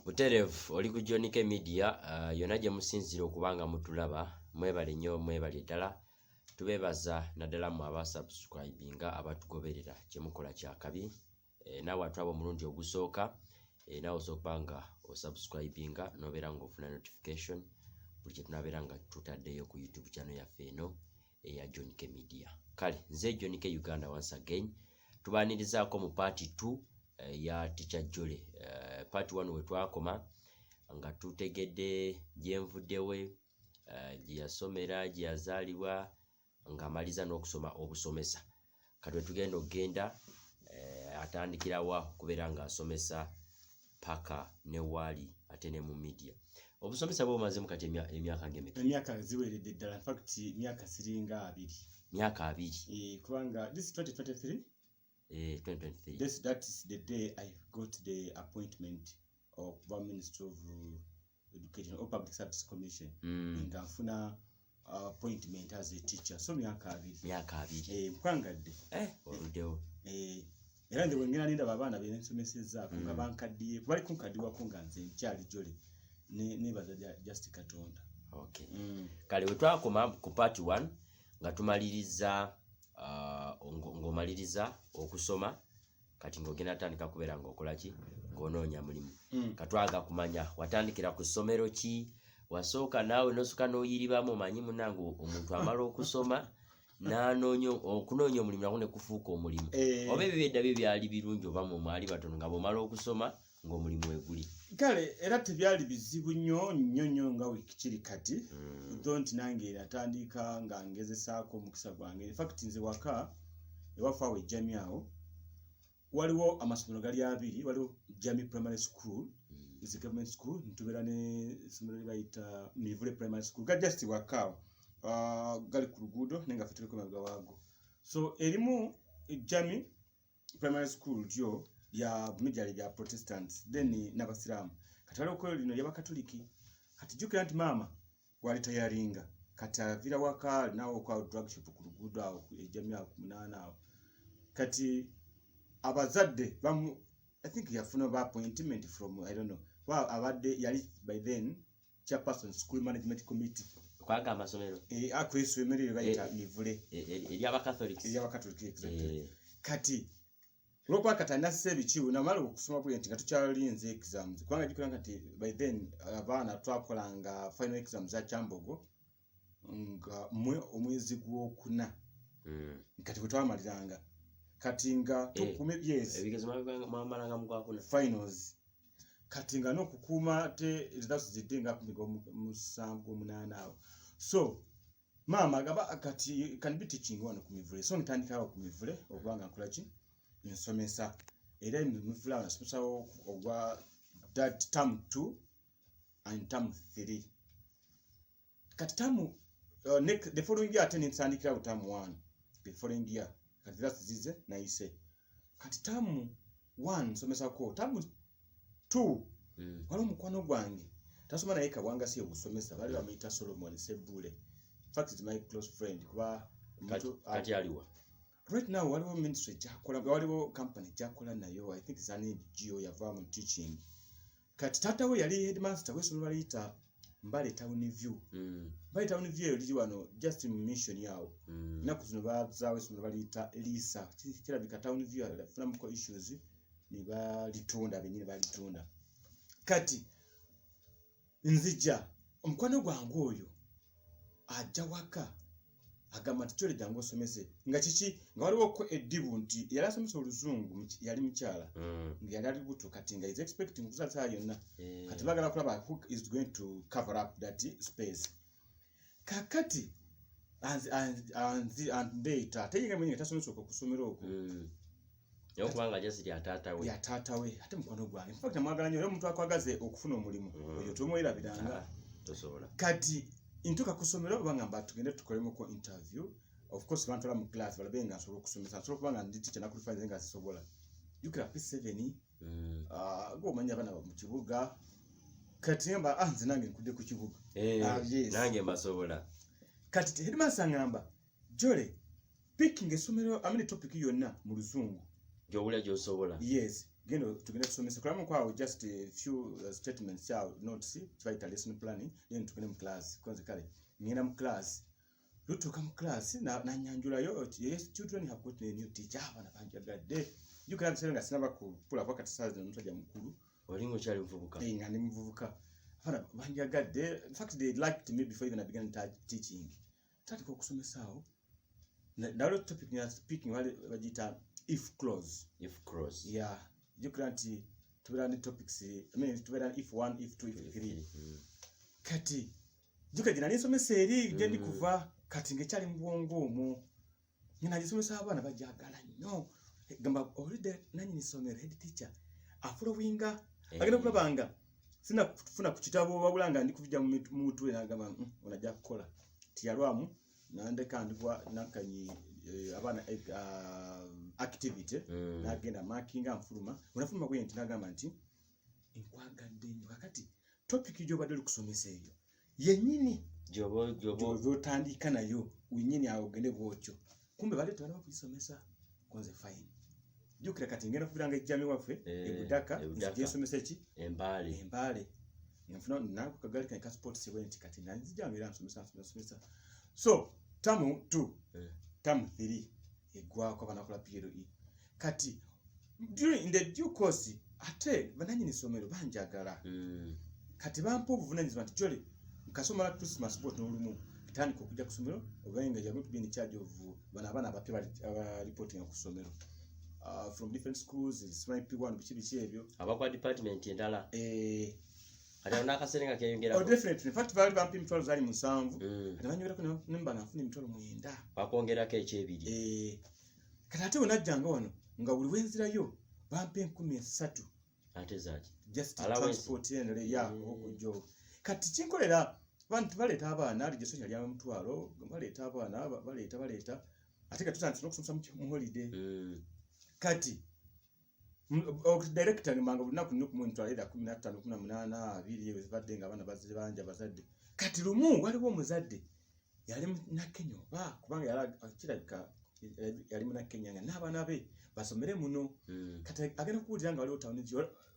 Buterevu oli ku Jonike Media yonna gye musinzira okubanga mutulaba mwebale nnyo mwebale ddala tubeebaza naddala mu abasubscribinga abatugoberera kye mukola kya kabi naawe atwaba omulundi ogusooka naawe osooka nga osubscribinga n'obeera ng'ofuna notification buli kye tunaabeera nga tutaddeyo ku YouTube channel yaffe eno eya Jonike Media. Kale nze Jonike Uganda once again tubaanirizaako mu part 2 ya Teacher Jole. Part 1 we twakoma nga tutegedde gyenvuddewe gye yasomera gye yazaalibwa ng'amaliza n'okusoma obusomesa. Kati we tugenda okgenda atandikirawa kubeera ng'asomesa paka ne waali ate ne mu media. Obusomesa bwe bumaze mu kati emyaka ng'emeka? Emyaka ziweeredde ddala. In fact myaka siringa 2. Myaka 2. Kubanga this is 2023. 2023. That is the day I got the appointment of the Ministry of Education or Public Service Commission. Nga nfuna appointment as a teacher. So myaka 2. Myaka 2. Mpangadde. Oluddewo. Era nze wengera ninda babaana be nsomesezzaako nga bankaddiye bali kunkaddiwako nga nze nkyali Jole nebaza just Katonda. Okay. Kale we twakoma ku part 1 nga tumaliriza ng'omaliriza okusoma kati ng'ogenda atandika kubeera ng'okola ki ng'onoonya mulimu. Katwaga kumanya watandikira ku ssomero ki, wasooka naawe n'osooka n'oyiribamu omanyi munnange omuntu amala okusoma okunoonya omulimu nako ne kufuuka omulimu. Oba ebyo byedda byo byali birungi oba mu mwali batono nga bw'omala okusoma ng'omulimu weguli. Kale era tebyali bizibu nnyo nga wikikiri kati. Don't nange atandika nga ngezesaako omukisa gwange. In fact nze waka ewaffe awo ejjami awo waliwo amasomero gali 2. Waliwo Jami Primary School, is a government school, ntubeera ne essomero lye bayita Mivule Primary School ga just waka gali ku luguudo nenga ffe tuliko emabega waago. So erimu Jami Primary School lyo ya majority ya Protestants then n'abasiraamu. Kati waliwo ko lino ly'abakatoliki. Kati jjukira nti maama wali tayaringa kati avira waka nawo kwa drug shop ku luguudo awo ejjami awo ku 8 awo. Kati abazadde bamu I think yafuna ba appointment from I don't know. Abadde yali by then chairperson school management committee. Kwaga amasomero. Akwesomero lye bayita Mivule. Ery'abakatoliki. Ery'abakatoliki exactly. Kati lwokuba kati anassa ebikiwo namala okusoma bwe nti nga tukyalinze exams kubanga jjukira nti by then abaana twakolanga final exams za Kyambogo nga omwezi gw'okuna kati bwe twamaliranga kati nga tukume ebigezo mwamalanga mu gwakuna finals kati nga n'okukuuma te results zidde nga 7-8 awo. So maama agamba kati can be teaching wano ku Mivule. So ntandikawo ku Mivule okubanga nkola ki nsomesa era Mivule nasomesawo ogwa that term 2 and term 3. Kati term the following year ate nsandikirawo term 1 the following year kati that's zize nayise kati term 1 nsomesako term 2 waliwo mukwano gwange tasoma naye kabwanga si obusomesa bali bamuyita Solomon Sebule. In fact is my close friend kuba kati aliwa right now waliwo ministry jakola waliwo company jakola nayo I think is an NGO yavaamu teaching. Kati tata we yali headmaster w'essomero baliyita Mbale Town View. Mbale Town View liri wano just mission yawo. Naku zino bazaawo essomero baliyita Elisa. Kirabika Town View afunamuko issues ne balitunda bennyini balitunda. Kati nzija omukwano gwange oyo ajja waka agamba nti Jole jangu osomese nga kiki nga waliwo ko eddibu nti yali asomesa Oluzungu yali mukyala nga yali ali buto kati nga is expecting okuzaala yonna kati bagala kulaba who is going to cover up that space. Kakati andeta teyinga mwenye tasomesa okusomera okwo yokubanga just ya tata we ate mukwano gwange. In fact amwagala nnyo omuntu akwagaze okufuna omulimu oyo tomwerabiranga tosobola. Kati intuka kusomero bangamba tugende tukolemuko interview. Of course bantwala mu class balabenga nsobola okusomesa nsobola kubanga ndi teacher nakulifanze nga sisobola. Yukira P7 ng'omanya abana mu kibuga kati ngamba nze nange nkudde ku kibuga yes nange mbasobola. Kati headmaster ngamba Jole picking essomero topic yonna mu Luzungu gy'obula gy'osobola. Yes tugenda kusomesa kulamu kwawo just a few statements chawo notes twaita lesson planning then tugende mu class kwanza kale ngenda mu class lutuka mu class na nyanjulayo yes children have got a new teacher abana banjagadde jukira nsenga sinaba kupula kwa katisaza n'omusajja mukulu olingo kyali mvubuka ngani mvubuka abana banjagadde in fact they liked me before even I began teaching tatiko okusomesaawo na topic ni speaking wale bajita if clause yeah jukira nti tubera ni topics tubera if 1 if 2 if 3 kati juka jina nisomesa eri gye ndikuva kati ngekyali mu bwongo omwo nyina gisomesa abana bajagala nnyo gamba already nanyini somero head teacher afollowinga agenda kulabanga sina kufuna ku kitabo wabulanga ndi kuvija mu mutwe nagamba unajja kukola tiyalwamu nandeka ndikwa nakanyi abana activity nagenda markinga mfuluma unafuluma kwe nti nagamba nti nkwagadde nnyo kakati topic jo badde kusomesa eyo yenyini jobo tandika nayo winyini agende bwotyo kumbe bale twana bakwisomesa konze fine jukira kati ngenda kuvira nga ejjami waffe ebudaka nzisomesa eki embale nfuna nako kagali ka sport seventy kati nanzija ngera nsomesa so tamu 2 tamu 3 egwa kwa bana kola PLE kati during the due course ate bananyini somero banjagala kati bampa obuvunanyizibwa nti jole nkasoma la Christmas sport n'olumu kitandika okujja ku ssomero obenga jago to be in charge of bana abapya bali reporting ku ssomero from different schools smart P1 bichi ebyo abakwa department endala kati onakaserenga kyeyongera oh definitely in fact bali bampa imitwalo zali musanvu kati banyogera ko nemba nafuna imitwalo 9 bakongerako ekyebiri kati ate onajjanga wano nga buli wenzirayo bampa 13 ate zaki just transport endale ya okujjo kati kinkolera bantu baleta abana ali jesonya lya mutwalo baleta abana baleta ate katutandika okusomesa mu holiday kati director ngamba bunaku nuku mu ntwalo 15 18 abiri ebadde nga abana bazire banja bazadde kati lumu waliwo omuzadde yali na Kenya kubanga yalakiraka yali mu Kenya nga n'abana be basomere muno kati agenda kuwulira nga waliwo town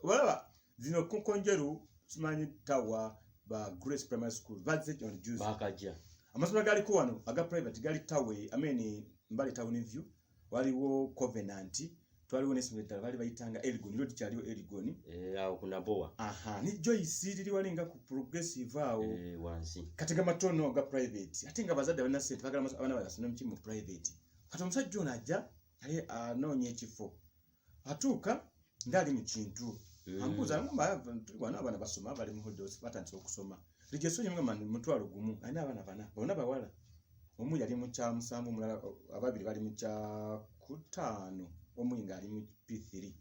wala zino konjeru simanyi tawa ba Grace Primary School bazze on Tuesday bakaja amasomero gali ko wano aga private gali tawe mbali town view waliwo Covenant twaliwo nesomero bali bayitanga Elgon road kyaliwo Elgon awo kuna boa ni Joyce lili walinga ku progressive awo wansi katenga matono aga private atenga bazadde bana sente bagala abana basomera mu kimu private kati omusajja onajja ali anonye ekifo atuuka ngali mu kintu ambuza ngamba tugwana abana basoma bali mu holidays batandise okusoma lijesonye ngamba mutwalo gumu ana abana bana bona bawala omu yali mu kya musambu mulala ababiri bali mu kya kutano omu ngali mu P3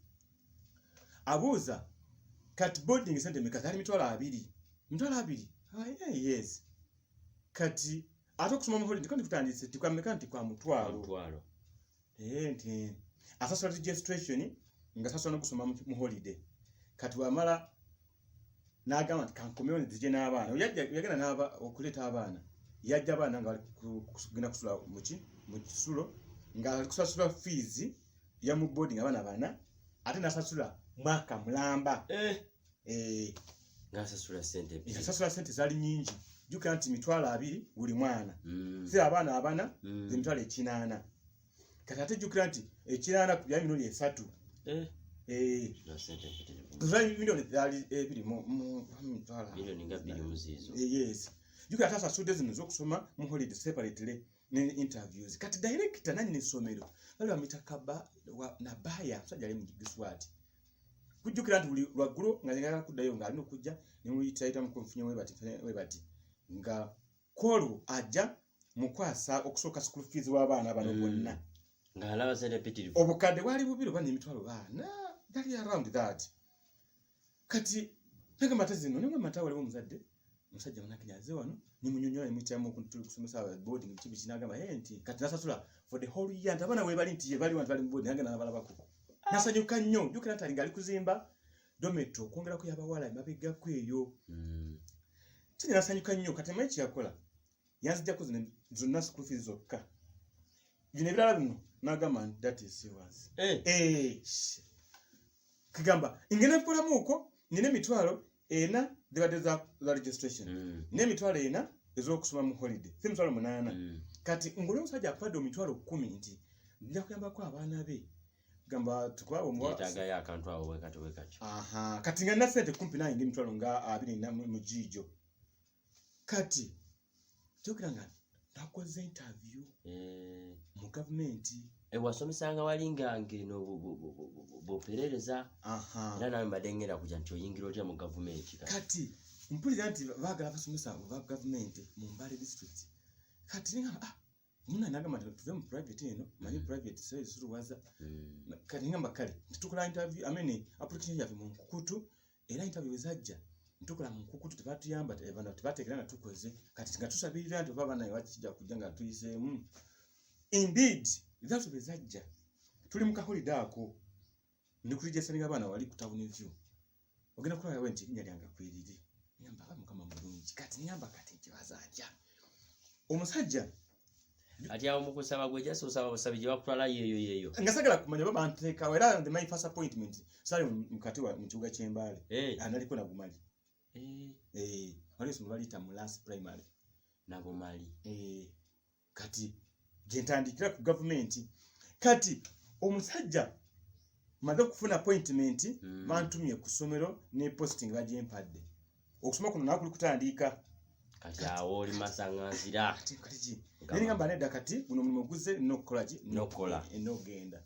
abuza kat boarding sente mikatali mitwalo abiri yes kati atokusoma mu holiday kandi kutandise tikwameka kwa mutwalo nti asaswa registration nga saswa no kusoma mu holiday kati wamala nagamba nti kankomeo nzije n'abaana yagenda n'aba okuleta abaana yajja abaana nga kugenda kusula mu kisulo nga kusasula fees ya mu boarding abaana bana ate nasasula mwaka mulamba ngasasula sente zali nyingi jukira nti mitwalo 2 buli mwana si abaana abana emitwalo 8 kati ate jukira nti 8 ku bya milioni 3 milioni zali ebiri mu milioni nga 2 muzizo yes jukira tasa students nizo kusoma mu holiday separately ne interviews kati director nani nisomero bali bamitakaba na baya sajja ali mu Giswati kujukira nti buli lwagulo nga ngala kudayo nga alino kujja ne muyitaita mu konfunya webati nga kolu ajja mukwasa okusoka school fees w'abaana abano bonna ngala sente pitirivu obukadde wali bubiro bani emitwalo bana dali around that kati nanga matazino nanga matawa waliwo muzadde musajja munakinyaze wano ni munyonyola emitamu kuntulu kusomesa boarding kibi kinagamba nti kati nasasula for the whole year ntabana we bali nti bali bali boarding nanga nabalabako nasanyuka nnyo jukira nti alinga ali kuzimba dometro kwongera ko yabawala emabega kweyo kiri nasanyuka nnyo kati mechi yakola yanzija kuzina zonna school fees zokka bino ebirala bino nagamba that is serious kigamba ingene kolamuko nine mitwalo ena debade za registration nine mitwalo ena ezokusoma mu holiday si mitwalo 8 kati ngole musajja apadde mitwalo 10 nti njja kuyamba ko abaana be gamba tukwa omwa yetaga ya akantu awo wekati kati nga nasente kumpi naye ngi mitwalo nga 20 mu jijo kati kyokiranga nakoze interview mu government wasomisanga walinga ngeno boperereza era nawe mbadengera kujja nti oyingira otya mu government kati mpulira nti bagala basomesa ba government mu Mbale district kati ninga muna nagamba tuve mu private eno manyi private service ruwaza kati ngamba kale tukola interview application yavu mu Nkukutu era interview ezajja ntukola mu Nkukutu tebatuyamba ebana tebategerana tukoze kati nga tusabirira nti baba naye wakijja kujja nga tuyisemu indeed that bezajja tuli mu kaholiday ako ndikulijesaninga abana wali ku town view ogenda kulaba wenti linya lyanga kwiriri ngamba mukama mulungi kati ngamba kati kibazajja omusajja ati awo mukusaba gwe jaso saba busabije bakutwala yeyo ngasagala kumanya baba anteka era the my first appointment sali mukati wa mchuga chembale analiko na Bumali wale somo balita mu last primary na Bumali kati gentandikira ku government kati omusajja maze kufuna appointment bantumye ku somero ne posting bajempadde okusoma kuno nakuli kutandika kati awo oli masanganzira kati nini ngamba nedda kati buno mulimo guze nokola ki nokola enogenda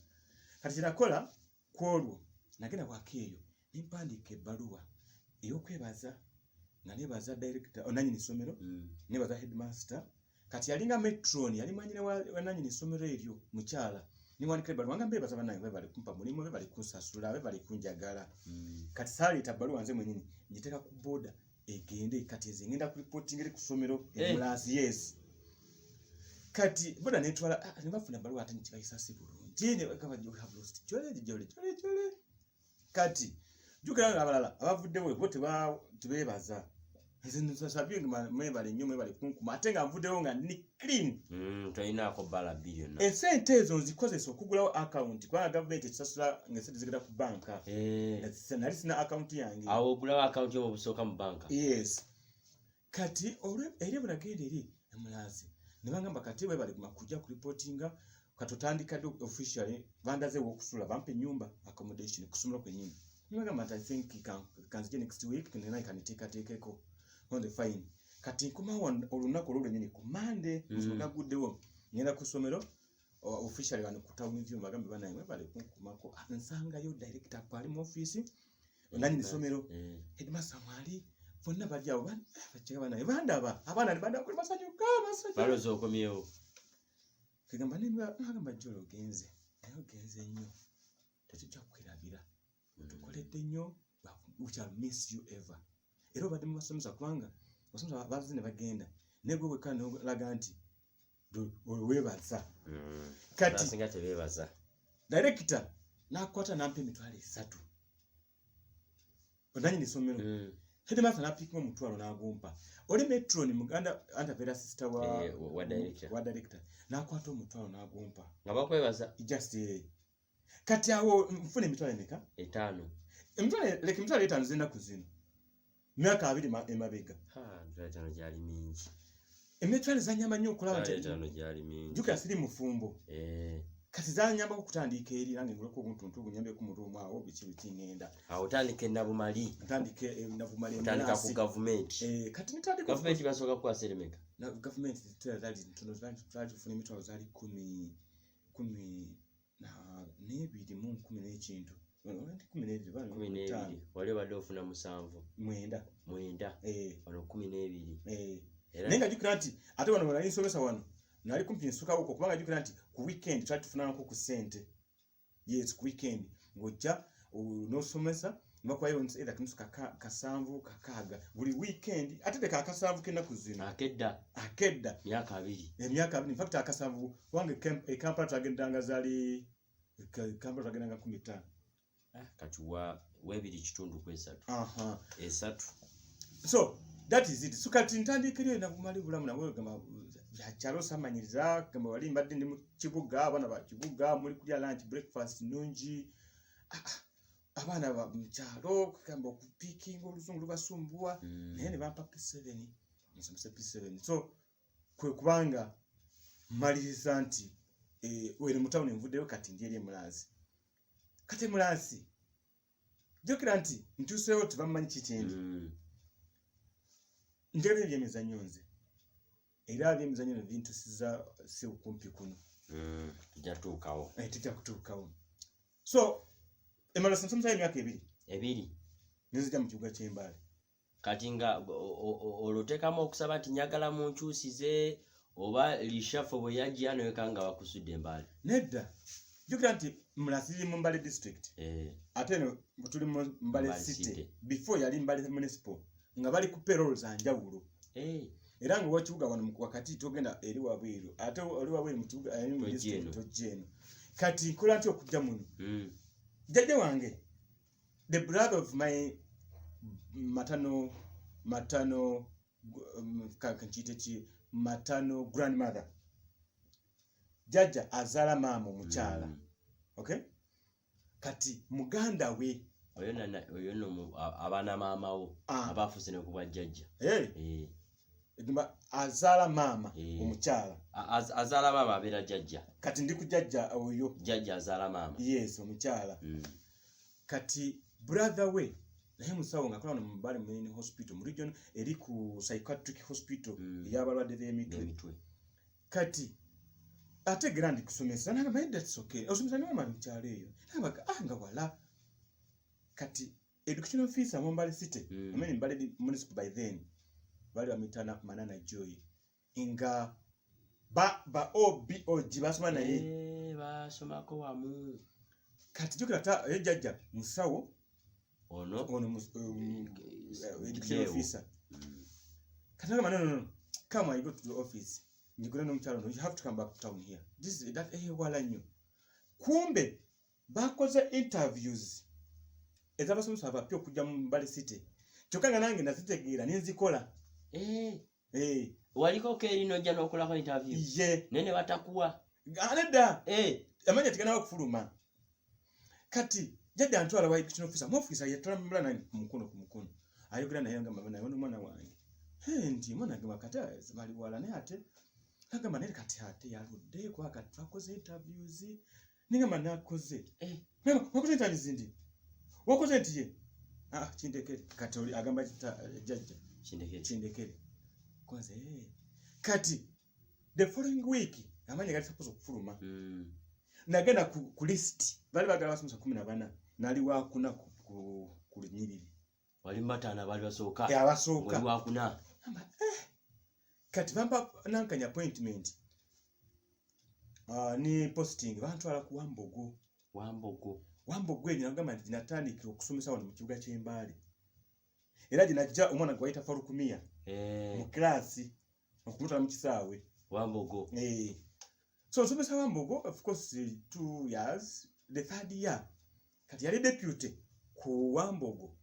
kati kinakola kwolwo nagenda kwakeyo nimpandika ebbaluwa eyokwebaza nga nebaza director onanyini somero nebaza headmaster kati yalinga metron yali manyire wa nanyini somero eryo mukyala niwandika ebbaluwa nga mbebaza banaye bali kumpa mulimo bali kunsasula bali kunjagala kati sali tabbaluwa nze mwenyini njiteka ku border egende kati zingenda ku reporting eri kusomero emulasi yes kati boda netwala nibafuna baluwa ate ntibayisa sibulungi ne bakaba you have lost jole kati jukira abalala abavuddewo bote tubebaza ezinzo sabye mwebale nnyo mwebale kunkuma ate nga mvuddewo nga ni clean toyinaako bala billion esente ezo nzikozesa okugulawo account kwa government ekisasula ngesente zigenda ku banka nali sina account yange awo ogulawo account yo busooka mu banka yes kati eri bunagenda eri emulazi nebangamba kati bwe bali kujja ku reportinga katutandika officially bandaze wokusula bampe nyumba accommodation kusumula kwe nyumba nibagamba I think kanzije next week and I can take on the fine kati kuma olunaku olwo nyine ku Monday nzoga guddewo ngenda ku somero officially bano ku town view bagambe banaye mwe bali kumako nsanga yo director pali mu office onani somero headmaster mwali fonna bajja bachega banaye bandaba abana banda kuli masanyu kama balozo okomyewo kigamba nimba agamba jolo genze nnyo tetujja kwirabira tukoledde nnyo we shall miss you ever era badde mubasomesa kubanga basomesa bazine bagenda negwe wekano laga nti webaza kati singa tebebaza director nakwata nampe emitwalo 3 odanyi ni somero headmaster napika omutwalo nagumpa oli metron muganda antavera sister wa director nakwata omutwalo nagumpa nga bakwebaza just kati awo mfune emitwalo emeka 5 emitwalo 5 zina kuzino myaka 2 emabega emitwalo gyali mingi emitwalo zanyamba nnyo okulaba nti emitwalo gyali mingi juka siri mufumbo kati zanyamba okutandika eri nange nguleko obuntuntu bunyambe ku murumu awo biki ngenda awo tandike nabumali tandika ku government kati nitandika government basoka kwa seremeka na government tell ntono tufuna emitwalo zali 10 na nebidi mu 10 n'ekintu 12 wale badde ofuna 7 mwenda wano 12 nenga jukira nti ate wano wala insomesa wano nali kumpi nsuka huko kubanga jukira nti ku weekend try tufuna nko ku sente yes ku weekend ngojja no somesa makwayo either kunsuka kasanvu kakaga buli weekend ate de kakasanvu kenda kuzina akedda myaka 2 in fact akasanvu wange Kampala twagendanga zali Kampala twagendanga 15 kati webiri kitundu kwesatu esatu so that is it so kati ntandikire na kumali bulamu nawe gamba byachalo samanyiriza gamba wali mbadde ndi mu kibuga abana ba kibuga muri kulya lunch breakfast nungi abaana ba mchalo kugamba okupikinga oluzungu lubasumbuwa naye ne bampa P7 nsomesa P7 so kwe kubanga maliriza nti wene mutawuni nvuddeyo kati njeri emulazi kati emulazi jokera nti ntuseewo tebamanyi kitendi njagala ebyemizannyo nze era ebyemizannyo ne bintusiza si okumpi kuno tujja kutuukawo so emala nsomesa emyaka ebiri nzija mu kibuga ky'Embale kati nga olotekamu okusaba nti njagala munkyusize oba lishafo bwe yajja noweka nga bakusudde Embale nedda jukira nti Mulazi mu Mbale district ate no tuli mu Mbale city before yali Mbale municipal nga bali ku payroll za njawulo era nga wakibuga wano wakati togenda eri wabweru ate oli wabweru mu kibuga ali mu district tojeno kati kola nti okujja muno jajja wange the brother of my matano matano grandmother jajja azala mama omukyala okay kati muganda we oyo no abana mama wo abafuse ne kubwa jajja egamba azala mama omukyala azala mama abera jajja kati ndi ku jajja oyo jajja azala mama yes omukyala kati brother we naye musawo nga akola mu Mbale main hospital mu region eri ku psychiatric hospital y'abalwadde b'emitwe kati ate grand kusomesa nanga mind that's okay osomesa niwo mali mkyalo eyo nanga nga wala kati education officer mu Mbale city I mean Mbale municipal by then bali bamitana Manana Joy inga ba OBOG basoma naye basomako wamu kati jukira ta ejajja musawo ono education officer katanga no come I go to the office njikuna no mchalo no you have to come back to town here this is that wala nyo kumbe bakoze interviews ezabasomesa abapyo kujja mu Mbale city kyokanga nange nazitegeera ninzikola waliko kerino jja nokolako interview nene batakuwa aneda amanya tigana okufuluma kati jadde antwala wa education officer mu officer yatala mbula na kumukono ayogera naye nga mama naye mwana wange ndi mwana gama kata bali wala ne ate agamba ne kati ate yaludde kwa kati twakoze interviews ninga manakoze mama wakoze interviews ndi wakoze ntiye chindekere kati oli agamba jajja chindekere kwanza kati the following week amanya gali supposed kufuluma nagenda ku list bali bagala basomesa 14 nali wakuna ku linyiriri wali matana bali basooka wali wakuna kati bamba nankanya appointment ni posting bantu ala ku Wambogo enyo ngamba nti natandikira okusomesa wano mu kibuga ky'Embale era jinajja omwana gwaita Farukumia mu class okumuta mu kisaawe Wambogo so nsomesa Wambogo of course 2 years the third year kati yali deputy ku Wambogo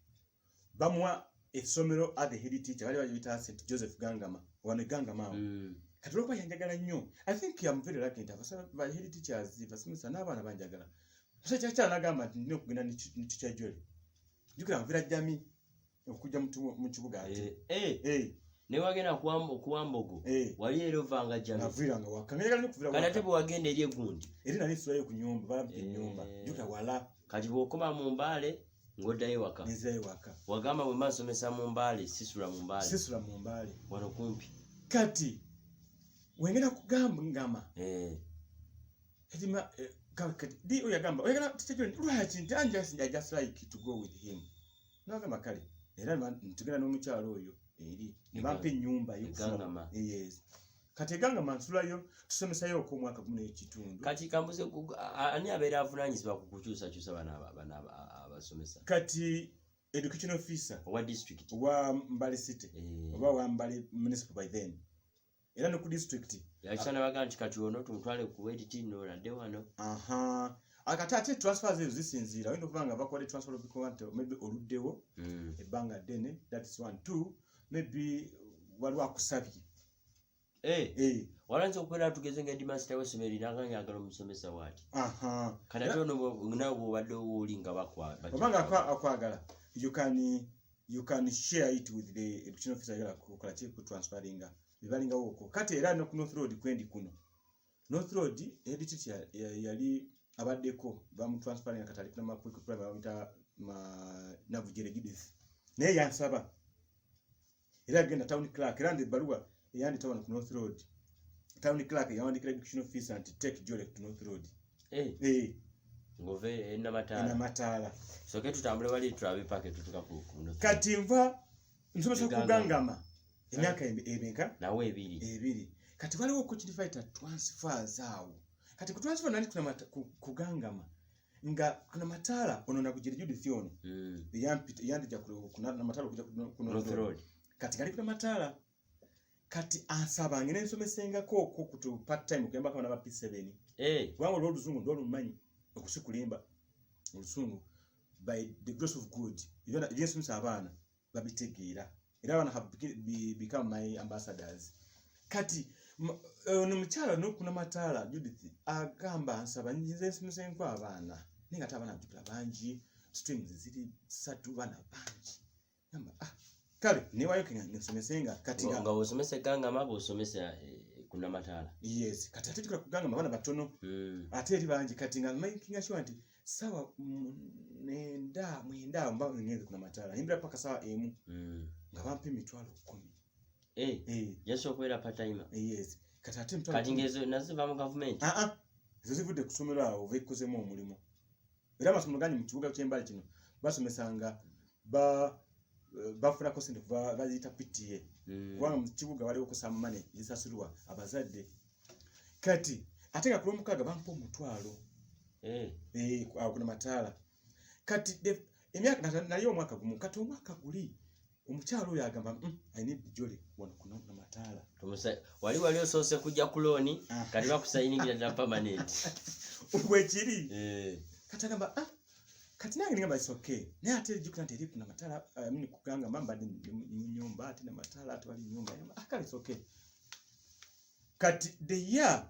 bamwa essomero at the head teacher bali bayita St Joseph Gangama wane Gangama kati lokwa yanjagala nnyo I think I'm very lucky nti abasaba ba head teachers basomesa n'abaana banjagala Chacha nagamba nti ndino kugenda ni teacher Joel jukira mvira jami okujja mu kibuga ate ne wagenda ku Wambogo wali erovanga jami avira nga wakangala ne kuvira kana tebo wagenda eri egundi eri nali sulayo ku nyumba balabye nyumba jukira wala kati bwokoma mu Mbale ngoddayo waka nizayo waka wagamba bwe masomesa mu Mbale sisula mu Mbale wano kumpi kati wengena kugamba ngama edima di oyagamba oyagala tetejo lwaki nti I just like to go with him nagamba kale era ntugenda n'omukyalo oyo eri nebampa ennyumba Gangama yes kati Gangama nsulayo tusomesayo okwo mwaka 10 kati kambuze ani abeera avunanyizibwa ku kukyusa bana abasomesa kati education officer wa district wa Mbale city oba wa Mbale municipal by then era no ku district yakishana baganti kati ono tumutwale ku edit no radde wano akatate transfers ezisinzira wendo kubanga bakole transfer of maybe oluddewo ebanga dene that is 1 2 maybe wali akusabye walanze okubeera tugeze nga headmaster w'essomero n'aganyagala omusomesa bw'ati kati ate ono nawe bw'obadde owuuli nga obanga akwagala you can share it with the education officer yala kukola ki kutransferinga bibalingawo okwo kati era no ku North Road kwendi kuno North Road head teacher yali abaddeko bamutransferinga katali kuna makwiko private bamita Navugere Judith naye yansaba era agenda town clerk era ndi baluwa yandita wano ku North Road town clerk yawandikira education officer and take Jole to North Road ngove ena matala soke tutambule wali turabe packet tutuka ku kati nva nsomesa kugangama emyaka ebeka nawe ebiri kati waliwo ku fighter transfers awo kati ku transfer nani kuna kugangama nga kuna matala ono nakujiri Judith ono yandija kuna matala kuja ku North Road kati kali kuna matala kati ansaba ngene nsomesenga ko kutu part time kuyamba kama na P7 wango lw'oluzungu ndolumanyi okusikulimba olusungu by the grace of God yona jesumisa abana babitegeera era abana have become my ambassadors kati ono mchala no kuna matala Judith agamba ansaba nyize nsomesenga abana ninga tabana bjukula banji strings ziri satu bana banji yamba kale niwayo kinga kati nga osomese ganga mabo osomese kuna matala yes kati atikira kuganga mabana batono ate eri banji kati nga making sure nti sawa mwenda mba ngeze kuna matala imbira paka sawa emu nga bampe mitwalo 10 yeso okwera part time yes kati ate mitwalo kati ngezo naziva mu government ezo zivude kusomera awo vekozemo omulimo era masomo ganyi mu kibuga ky'embali kino basomesanga bafuna kosente bazita PTA kubanga mu kibuga waliwo kusama money zisasulwa abazadde kati ate nga kulomukaga bampa omutwalo kuna matala kati emyaka naliyo omwaka gumu kati omwaka guli omukyalo oyo agamba I need Jole wano kuna matala wali osoose kujja ku loan kati bakusayiningira na permanent ubwekiri kati agamba kati nange ngamba it's okay naye ate jukira nti eri kuna matala mimi kuganga mamba ni nyumba ate na matala ate wali nyumba akali it's okay kati the year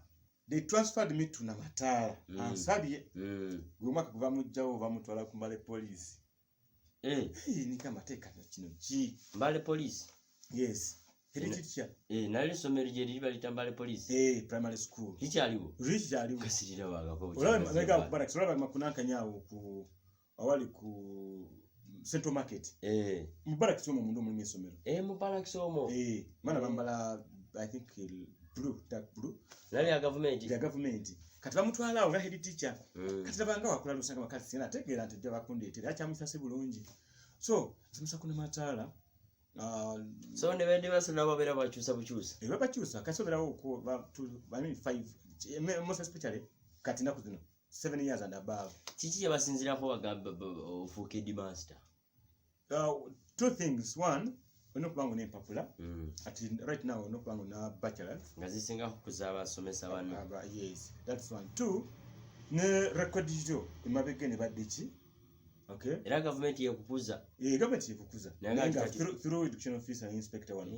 they transferred me to na matala ansabye gwumaka kuva mujjawo bamutwala ku Mbale police ni kama teka kino ki Mbale police yes teacher nali somero je liba litambale police primary school likyaliwo kasirira wagako olaba kubara kisolaba makunanka nyawo ku awali ku Central Market mubara kisomo mundu muri mesomero mubara kisomo mana bambala I think dark blue nali ya government kati bamutwala awo nga head teacher kati tabanga wakula lusanga makati sina tegera nti bakundetera acha musase bulungi so simusa kuna matala so ne bende basana babera bachusa bachusa kasobera ko I mean 5 most especially kati naku zino 7 years and above chichi yabasinzira ko bagamba ofuke di master two things one ono kubango ne papula at right now ono kubango na bachelor ngazisinga kuzaba asomesa bano yes that's one two ne record jo imabege ne badiki okay era government yekukuza government yekukuza nanga through education officer and inspector one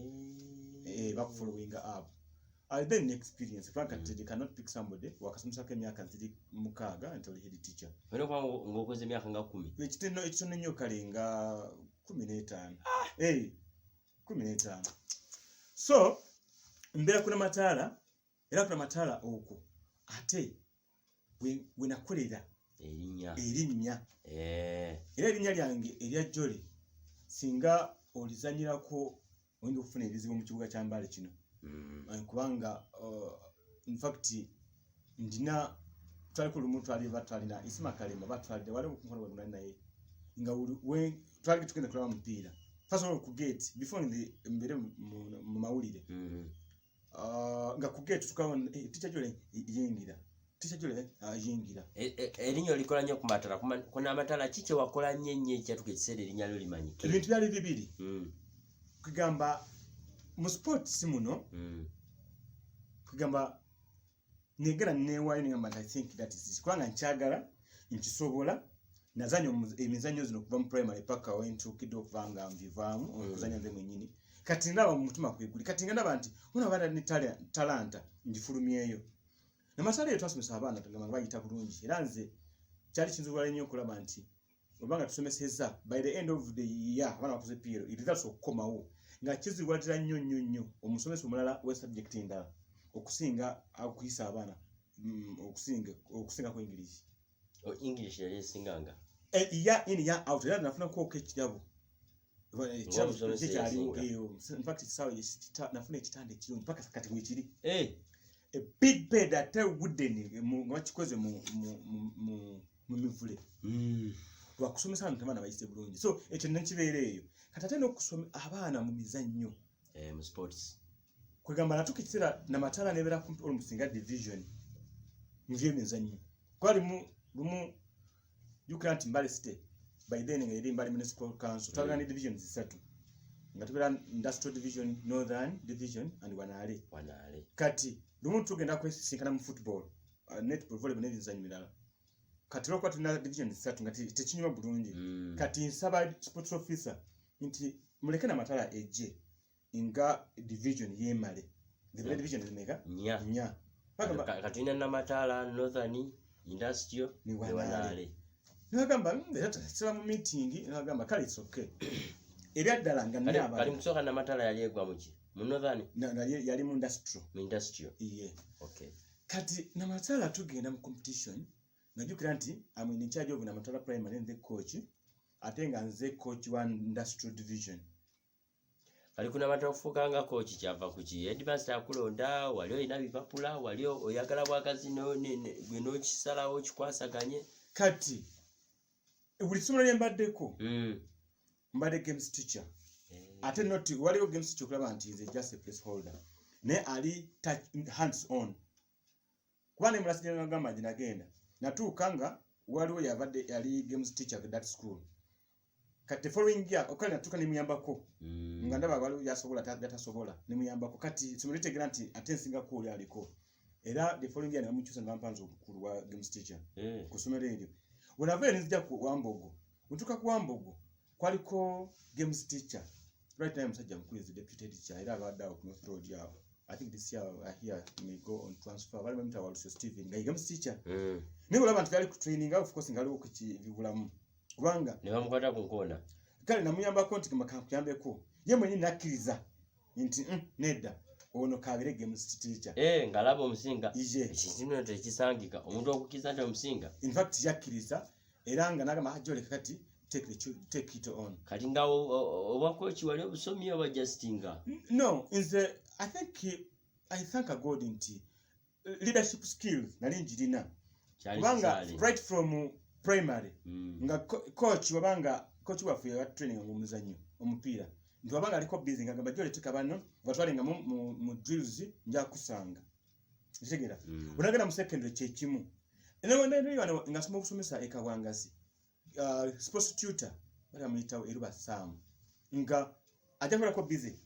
back following up then experience franka they cannot pick somebody wakasomesa ke myaka nziri mukaga until head teacher weno kwa ngokoze myaka nga 10 ekitono nnyo kalenga 15 15 so mbera kuna matala era kuna matala oko ate wenakolera erinnya era erinnya lyange erya Jole singa olizanyirako oyinza okufuna ebizibu mu kibuga kya Mbale kino kubanga in fact ndina twali ku lumu twali batwalina isima kalema batwalide wale okukola waguna naye nga we twali tukenda kulaba mpira first of all ku gate before mbere mu mawulire nga ku gate tukaona teacher Jole yingira erinyo likola nnyo ku matala kuna amatala kike wakola nnyo kyatuka ekiseera erinnya lyo limanyike ebintu byali bibiri kugamba mu sports muno kugamba negera newayo ngamba I think that is kwanga nkyagala nkisobola nazanyo emizanyo zino kuva mu primary paka wentu kido kuvanga mvivamu okuzanya nze mwenyini kati ndaba mu mutima kweguli kati ndaba nti unabana ni talanta ndifulumyeyo namasala yetu asomesa abaana tugamba bayita bulungi era nze kyali kinzuwala nnyo okulaba nti obanga tusomeseza by the end of the year abaana bakoze PL results okukomawo nga kiziwatira nnyo omusomesa omulala we subject endala okusinga akuyisa abaana okusinga ku English English yali esinganga ya in ya out era nafuna ko ekirabo in fact sawa nafuna ekitande kirungi paka kati wekiri a big bed that wooden ngakikoze mu mivule wakusomesa abantu abana bayise bulungi so ekyo nekibeereeyo kati ate n'okusoma abaana mu mizannyo mu sports kwegamba natukitira na matala nebera kumpi olumusinga division mvye mizannyo kwali lumu you can't Mbale City by then ngeri Mbale Municipal Council twagana ni divisions 3 nga tubera industrial division northern division and wanale kati lumu tugenda kwesinkana mu football netball volleyball n'ebizannyo mirala kati lokwa tuna division 3 ngati tekinywa bulungi kati nsaba sports officer nti muleke na matala eje inga division yemale the division zimeka nya kati na matala northern industrial ni wanale nagamba saba mu meeting nagamba kale it's okay ebyaddala nga naba kali musoka na matala yali egwa muki mu northern yali mu industrial okay kati na matala tugenda mu competition najukira nti I'm in charge of na matala primary and the coach atenga nze coach wa industrial division kali kuna matafukanga coach kyava kuki headmaster akulonda wali oyina bipapula wali oyagala bwakazi no kisalawo kikwasaganye kati buli somo lyembaddeko mbadde games teacher ate not waliwo games teacher okulaba nti is just a placeholder ne ali hands on kubane mulasi ngamba jinagenda natuukanga waliwo yabadde yali games teacher at that school kati following year okali natuuka ne muyambako nga ndaba waliwo yasobola tatasobola ne muyambako kati simulete granti atensinga ko oli aliko era the following year namukyusa ngampanzo obukulu wa games teacher kusomera eryo Unavyo nizija ku Wambogo. Mutuka ku Wambogo kwaliko games teacher. Right time musajja mukulu is the deputy teacher era abadde ku North Road yabo. I think this year here may go on transfer. Bali mumita wa Lucio Steven nga games teacher. Niko laba nti ku training of course ngaliwo ku kibulamu. Kubanga ne bamukwata ku nkona. Kale namuyamba konti kuyambeko. Ye mwenye nakiriza. Nti nedda. Ono kabire games teacher. Ngalabo omusinga. Ekizino tekisangika. Omuntu okukiza nti omusinga. In fact yakiriza era nga nagamba ajole kati take it on. Kati nga obakochi wali obusomi oba justinga. No, I thank God nti leadership skills nali njirina. Kubanga right from primary nga coach wafu ya training mu muzanyo omupira. Nti wabanga aliko busy nga gamba jole tukabano batwalenga mu drills nja kusanga. Ntegera. Unagenda mu secondary chekimu. Eno ngasoma okusomesa ekawangasi. Sports tutor bali amuyitawo eruba Sam. Nga ajakola ko busy.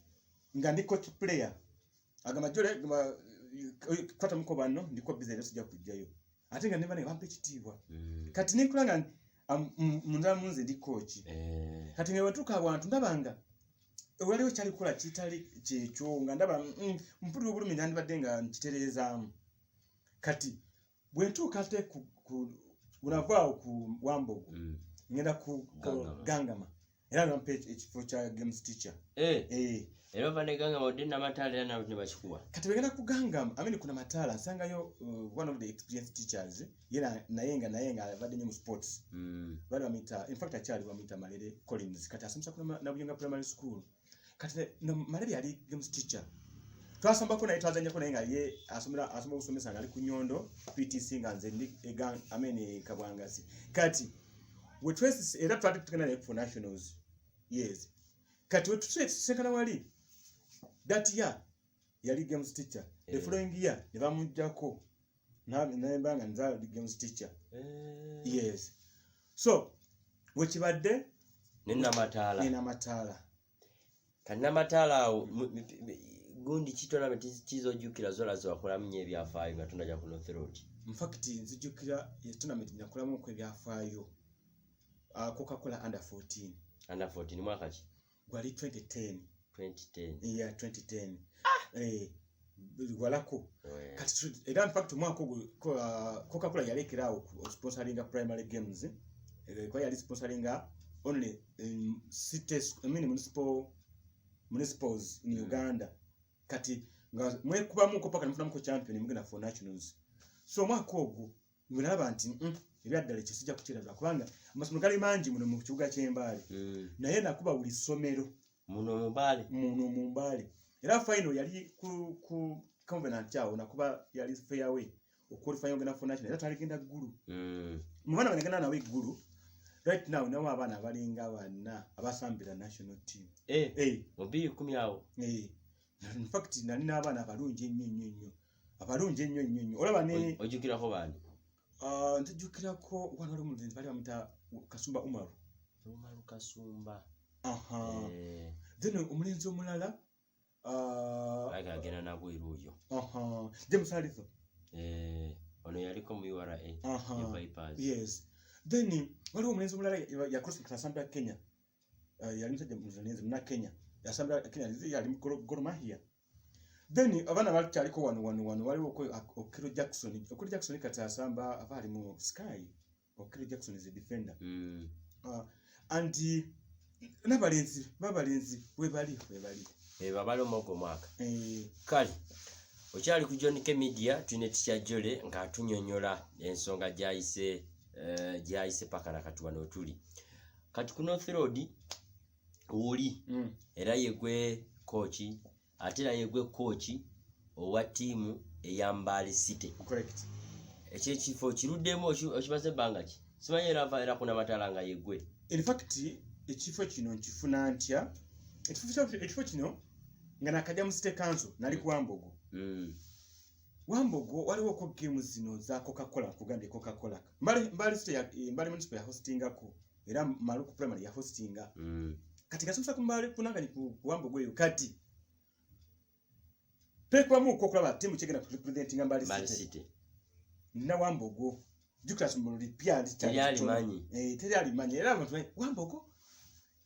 Nga ndi coach player. Agamba jole kwata muko bano ndiko busy leso ja kujjayo. Ate nga nebane bampe kitibwa. Kati nikulanga munda munze ndi coach. Kati ngewe tuka ndabanga waliwo kyali kola kitali kyekyo nga ndaba mpuli obulumi nandibadde nga nkitereezaamu kati bwe ntuuka ate unavaawo ku Wambogo ngenda ku Gangama era nampa ekifo kya games teacher era bane Gangama odi namatala era nawe nebakikuwa kati begenda ku Gangama kuna matala nsangayo one of the experienced teachers yena nayenga abadde nnyo mu sports bali bamuyita in fact akyali bamuyita Malere Collins kati asomesa na Buyonga primary school kati no Malere yali games teacher twasambako naye twazanyako naye nga ye asoma busomesa nga ali ku Nyondo PTC nga nze ndi Kabwangasi kati we twese era twali tukena naye for nationals yes kati we tusekana wali that year yali games teacher the following year ne bamujjako nambanga nza games teacher yes so wekibadde nina matala kanna matala gundi kitona tizojukira zola zakola munye byafaayo nga tunaja ku North Road in fact nzijukira tournament nyakolamu ko byafaayo Coca-Cola under 14 mwaka ki gwali 2010 2010 yeah 2010 walako kati era in fact mwaka Coca-Cola yalekerawo sponsoringa primary games kwa yali sponsoringa only cities municipals in Uganda kati nga mwekubamu ko paka nfunamuko champion mugenda for nationals so mwaka ogwo ngulaba nti ebyaddala kisijja kukirabira kubanga amasomero gali mangi muno mu kibuga ky'Embale naye nakuba buli ssomero muno mu Mbale era final yali ku Covenant yawo nakuba yali fairway okwalifying ogenda for national era taligenda ggulu mu bana banagenda nawe ggulu right now nawo abaana abalinga bana abasambira national team mu 2010 awo in fact nali n'abaana abalungi ennyo olaba ne ojjukirako bani ntujjukirako wano wali omulenzi bali bamuyita Kasumba Umaru Kasumba then omulenzi omulala agenda nabweru oyo James Halifa ono yaliko mu URA bypass yes then waliwo omulenzi omulala yakosa kasambira Kenya yali musajja muzanezi muna Kenya yasambira Kenya yali Gor Mahia then abana balikyaliko wano waliwo Okiro Jackson kati asamba abali mu Sky Okiro Jackson is a defender and babalenzi webali babalo moko mwaka kali okyali ku John K Media tune tikyajole nga atunyonyola ensonga gyayise paka na kati wano tuli kati ku North Road uli era yegwe coach atera yegwe coach owa timu eyambali City correct ekifo kiruddemu okibaze bangaki simanyera era kuna matalanga yegwe in fact ekifo kino nkifuna ntya ekifo kino nga nakajja mu City Council nali ku Wambogo waliwo ko games zino za Coca-Cola kuganda Coca-Cola mbali municipal ya hostingako era Maluku primary ya hostinga kati kasumsa kumbali kunanga ni ku Wambogo eyo kati pekwa mu kokulaba timu chegena representing mbali City na Wambogo jukras mu lipia teri manyi era abantu Wambogo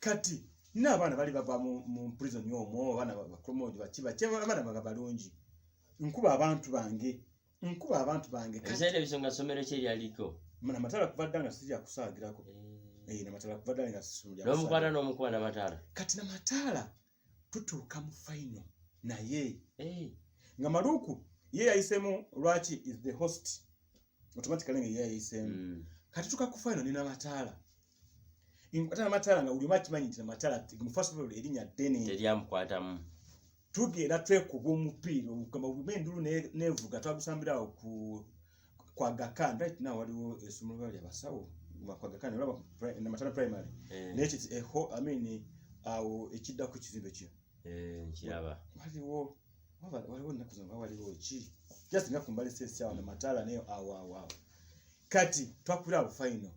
kati n'abaana bali bava mu prison yomo bana bapromote bakiba abana bagabalungi nkuba abantu bange kati bisonga somero kiri aliko mana matala kuvadanga sija kusagirako na matala kuvadanga sija no mukwata no mukuba na matala kati na matala tutuka mu final na ye nga Maluku ye yayisemu lwachi is the host automatically ye yayisemu kati tuka ku final ni na matala Inkwata matala nga uli match manyi na matala mu first of all erinya deni teryamukwata mu tugenda twekuba omupiira kama ubendulu nevuga twagusambirawo kwa Gakan right now waliwo esomero bali abasawo kwa Gakan olaba na matala primary nechi I mean awo ekidda ku kizimbe kyo kiraba waliwo nakuzamba waliwo ki just nga kumbali sesi awo na matala nayo awo kati twakubira final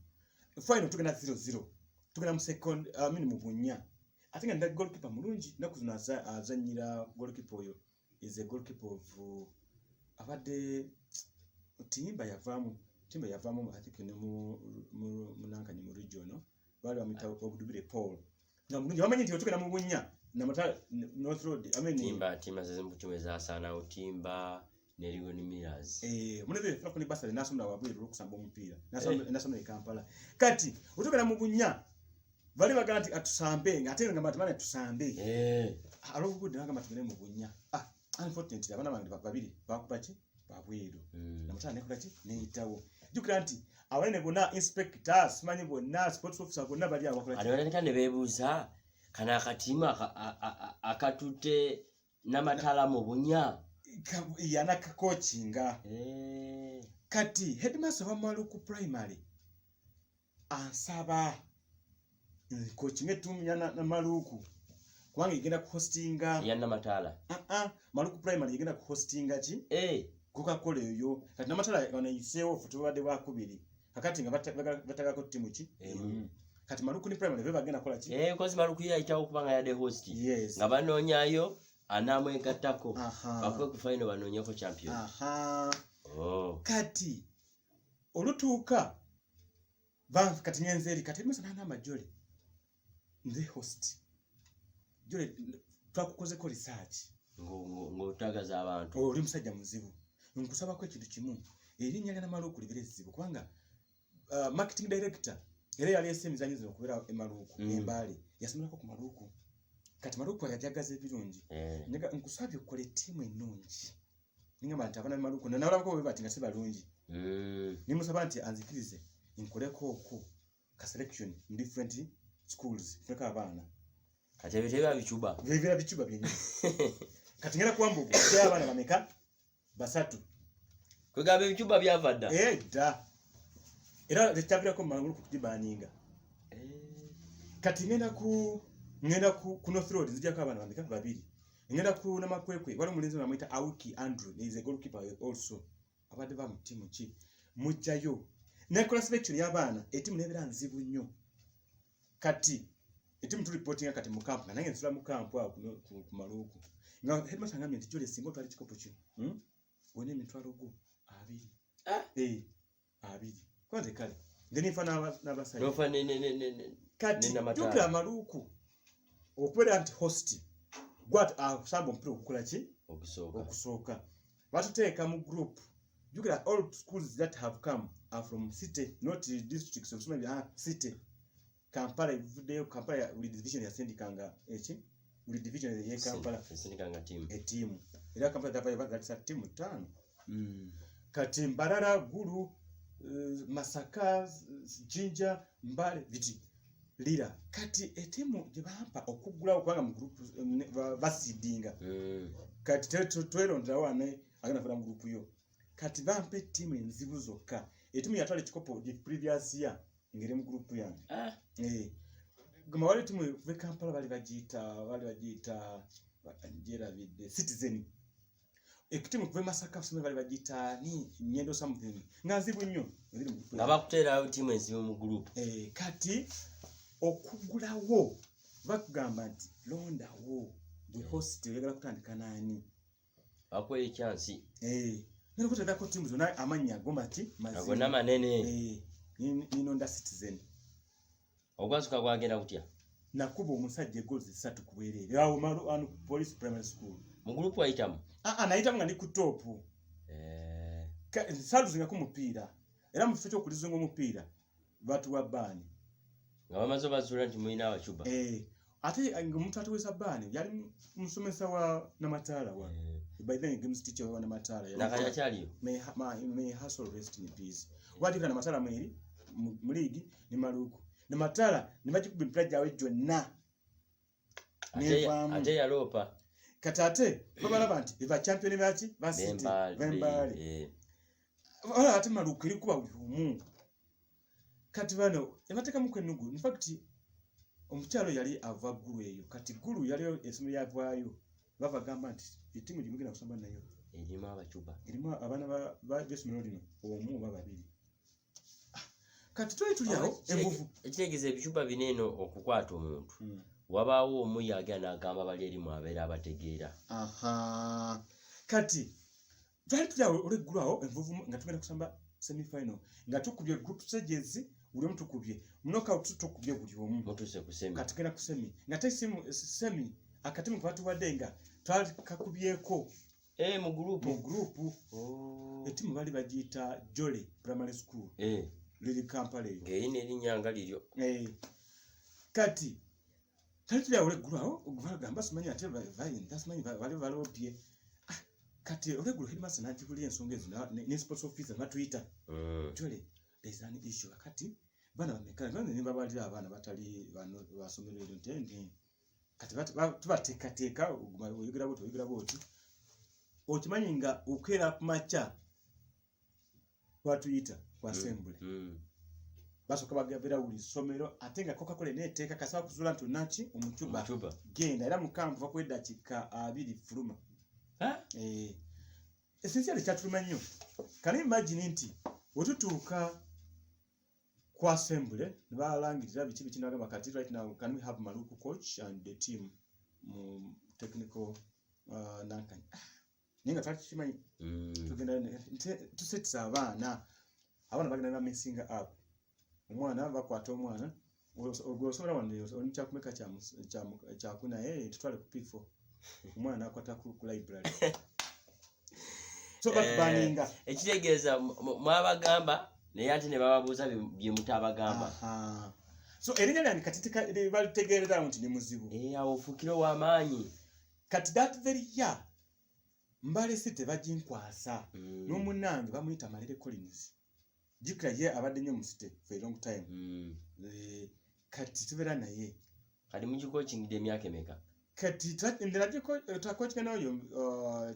tugenda 0-0 tugenda mu second mu bunya atinga nda goalkeeper mulungi nakuzuna azanyira goalkeeper oyo is a goalkeeper of abade timba yavamu I think ne mu nankani mu region bali bamita obudubire Paul na mulungi wamanyi nti tugenda mu bunya na matala North Road timba zezimbutimwe zasana utimba nerigo ni Miraz munebe fakoni basale nasomna wabwiro okusamba omupiira nasomna Kampala kati utugenda mu bunya bali baganti atusambe ngate nga matumane tusambe alobugudde nga matumane mu bunya unfortunately abana bangi babiri bakubaki babwiro na mutane nekolaki neitawo jukira nti abane bona inspectors manyi bona sports officer bona bali abakolaki aliboneka ne bebuza kana akatima akatute namatala mu bunya yana coachinga kati headmaster wa Maluku primary ansaba coaching etumya na Maluku kubanga igenda ku hostinga yana matala Maluku primary igenda ku hostinga ki Coca-Cola eyo kati na matala wana isewo futubade bakubiri kakati nga bataka ko timu ki kati Maluku ni primary beba agenda kola ki kozi Maluku yaitawo kubanga yade host nga banonyayo anamwe engatako bakwe ku final banonyako champion kati olutuuka kati nyenzeri kati mesa na majole the host jole twakukozeko research ng'otagaza abantu oli musajja muzibu nkusabako ekintu kimu erinnya lya Namaluuku libere zibu kubanga marketing director era yali esemizanyo zino okubeera emaluuku embaale yasomerako ku Maluuku kati Maluuku yajagaza ebirungi nkusabye okole ttiimu ennungi ningamba nti abaana b'Emaluuku nalabako bwe bati nga si balungi nimusaba nti anzikirize nkoleko okwo ka selection in different schools feka abaana kati ebyo bicuba byennyini kati ngera kuwambugu abaana bameka basatu kwegamba ebicuba byava dda edda era lekyabirako mu Maluuku kugibaninga kati ngenda ku North Road nzijako abaana bameka babiri ngenda ku Namakwekwe wali omulenzi bamuyita Awiki Andrew is a goalkeeper also abadde ba mu ttiimu ki mujjayo nekola selection y'abaana ettiimu nebeera nzibu nnyo kati ettiimu tulipotinga kati mu kampu nga nange nsula mu kampu awo ku Maluuku nga headmaster ngambye nti Jole singa otwala ekikopo kyo wone emitwalo gwo 2 2 kwanze kale ngenifa n'abasajja kati tukira Maluuku okubeera nti host kusamba omupiira okukola ki okusooka batuteeka mu group jukira all schools that have come are from city not districts of city Kampala ivuddeyo Kampala uli division ya sendikanga uli division ya Kampala sendikanga team era Kampala davaya team 5 kati Mbarara Gulu Masaka Jinja Mbale biti lira kati etimu gye bampa okugulawo kubanga mu group basidinga kati twelondera wane agenda funa mu group yo kati bampa etimu enzibu zokka etimu yatwala ekikopo the previous year ngere mu group yange guma wali etimu ve Kampala bali bagiyita njera bidde Citizen ekitimu kuve Masaka fusime bali bagiyita ni Nyendo something nga nzibu nnyo abakuteerawo timu enzibu mu group kati okugulawo bakugamba nti londawo bwe host oyagala kutandika nani akwe chance nero kutandako timu zona amannya agomati agona manene ninonda Citizen ogwasuka gwagenda kutya nakuba omusajja goals 3 kubwerere awo malu police primary school mu group wayitamu nayitamu nga ndi ku top saluzinga ku mupiira era mu kifo ky'okulizunga omupiira batuwa baani nga bamaze bazuula nti mulina abacuba ate omuntu atuweesa baani yali musomesa wa Namataala wa by then games teacher wa Namataala nakakyaliyo may hustle rest in peace wadika Namataala mweri mu league ni Maluuku Namataala ne bagikuba empira gyawe gyonna ate yaloopa kati ate babalaba nti eba champion baki basiti bembaale ate Maluuku eri kuba buli omu kati bano ebateka mu kwenugu in fact omukyalo yali ava Gulu eyo kati Gulu yali esomero yavaayo bava gamba nti etimu gimugenda kusamba nayo erimu abacuba erimu abaana b'essomero lino omu oba babiri kati tuli awo envuvu ekitegeeza ebicuba bineeno okukwata omuntu wabaawo omu yagenda n'agamba bali erimu abeera abategeera kati tuli awo olweggulu awo envuvu nga tugenda kusamba semi-final nga tukubye group stages buli omu tukubye knockout tukubye buli omu mutuse ku semi kati tugenda ku semi nga te semi akatimu kwatuwadde nga twakakubyeko mu group etimu bali bagiyita Jole primary school liri Kampala eyo ng'eyina erinnya nga liryo kati tuli awo olweggulu awo bagamba simanyi ate simanyi bali baloopye kati olweggulu headmaster n'agibulira ensonga ezo ne sports officer batuyita Jole there's an issue kati bana bamekana ne babalira abaana batali basomero eryo ntendi kati tubateekateeka oyogera bwoti okimanyi nga okeera ku makya batuyita ku assembly basooka bagabira buli ssomero ate nga Coca-Cola neeteeka kasaba kuzuula nti onaki omucuba genda era mukampu va kweddakiika 2 fuluma essentially kyatuluma nnyo kale imagine nti wetutuuka ku assembly ne balangirira biki binagamba kati right now can we have Maluuku coach and the team mu technical nankani ninga twakimanyi tugenda tusetisa abaana bagenda na messing up omwana bakwata omwana ogwosomera wano onikyakumeka kyakuna tutwale ku P4 omwana akwata ku library so baninga ekitegeeza mwabagamba naye ate ne bababuuza bye mutabagamba so erinnya lyange kati balitegeerera nti ni muzibu awo ofuukire w'amaanyi kati that very year Mbale City baginkwasa n'omunnange bamuyita Malere Collins jikira ye abadde nnyo mu City for a long time kati tubeera naye kati mugikoachingidde emyaka emeka kati twakoachinga nayo